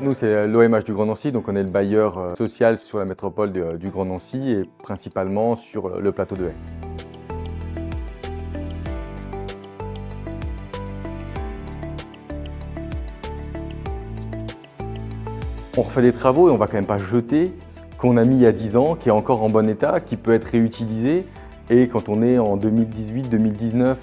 Nous, c'est l'OMH du Grand Nancy, donc on est le bailleur social sur la métropole du Grand Nancy et principalement sur le plateau de Haye. On refait des travaux et on ne va quand même pas jeter ce qu'on a mis il y a 10 ans, qui est encore en bon état, qui peut être réutilisé. Et quand on est en 2018-2019,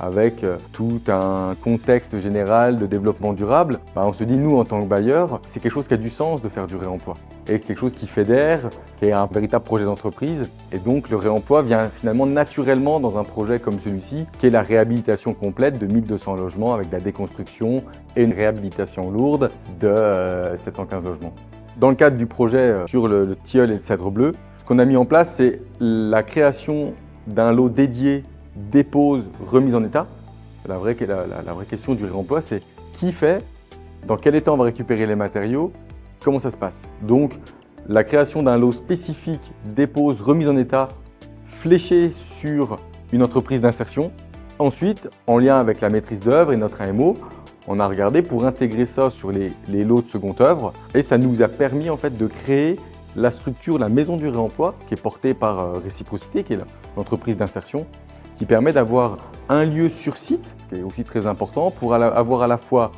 avec tout un contexte général de développement durable, on se dit, nous, en tant que bailleurs, c'est quelque chose qui a du sens de faire du réemploi. Et quelque chose qui fédère, qui est un véritable projet d'entreprise. Et donc, le réemploi vient finalement naturellement dans un projet comme celui-ci, qui est la réhabilitation complète de 1200 logements avec de la déconstruction et une réhabilitation lourde de 715 logements. Dans le cadre du projet sur le tilleul et le cèdre bleu, ce qu'on a mis en place, c'est la création d'un lot dédié dépose, remise en état. La vraie question du réemploi, c'est qui fait, dans quel état on va récupérer les matériaux, comment ça se passe. Donc, la création d'un lot spécifique dépose, remise en état, fléché sur une entreprise d'insertion. Ensuite, en lien avec la maîtrise d'œuvre et notre AMO, on a regardé pour intégrer ça sur les lots de seconde œuvre et ça nous a permis en fait de créer la structure, la maison du réemploi qui est portée par Réciprocité, qui est l'entreprise d'insertion, qui permet d'avoir un lieu sur site, ce qui est aussi très important, pour avoir à la fois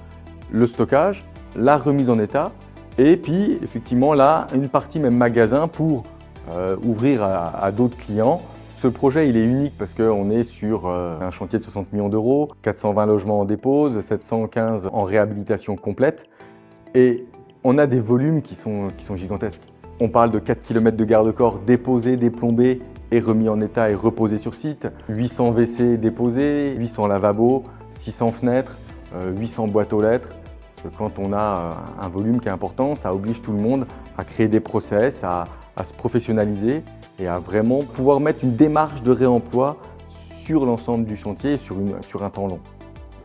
le stockage, la remise en état, et puis effectivement là, une partie même magasin pour ouvrir à d'autres clients. Ce projet, il est unique parce qu'on est sur un chantier de 60 millions d'euros, 420 logements en dépose, 715 en réhabilitation complète, et on a des volumes qui sont gigantesques. On parle de 4 km de garde-corps déposés, déplombés et remis en état et reposés sur site, 800 WC déposés, 800 lavabos, 600 fenêtres, 800 boîtes aux lettres. Quand on a un volume qui est important, ça oblige tout le monde à créer des process, à se professionnaliser et à vraiment pouvoir mettre une démarche de réemploi sur l'ensemble du chantier sur un temps long.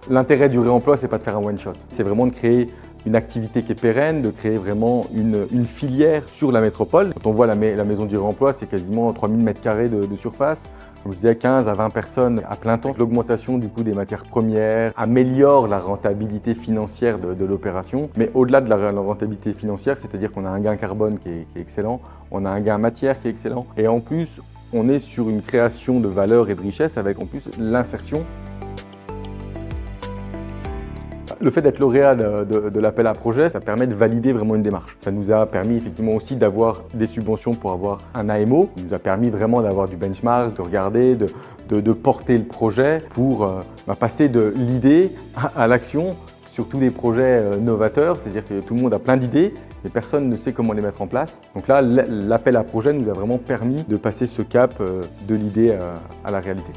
L'intérêt du réemploi, c'est pas de faire un one-shot, c'est vraiment de créer une activité qui est pérenne, de créer vraiment une filière sur la métropole. Quand on voit la maison du réemploi, c'est quasiment 3000 m² de surface. Comme je disais, 15 à 20 personnes à plein temps. L'augmentation du coût des matières premières améliore la rentabilité financière de l'opération. Mais au-delà de la rentabilité financière, c'est-à-dire qu'on a un gain carbone qui est excellent, on a un gain matière qui est excellent. Et en plus, on est sur une création de valeur et de richesse avec en plus l'insertion. Le fait d'être lauréat de l'appel à projet, ça permet de valider vraiment une démarche. Ça nous a permis effectivement aussi d'avoir des subventions pour avoir un AMO. Ça nous a permis vraiment d'avoir du benchmark, de regarder, de porter le projet pour passer de l'idée à l'action sur tous des projets novateurs. C'est-à-dire que tout le monde a plein d'idées, mais personne ne sait comment les mettre en place. Donc là, l'appel à projet nous a vraiment permis de passer ce cap de l'idée à la réalité.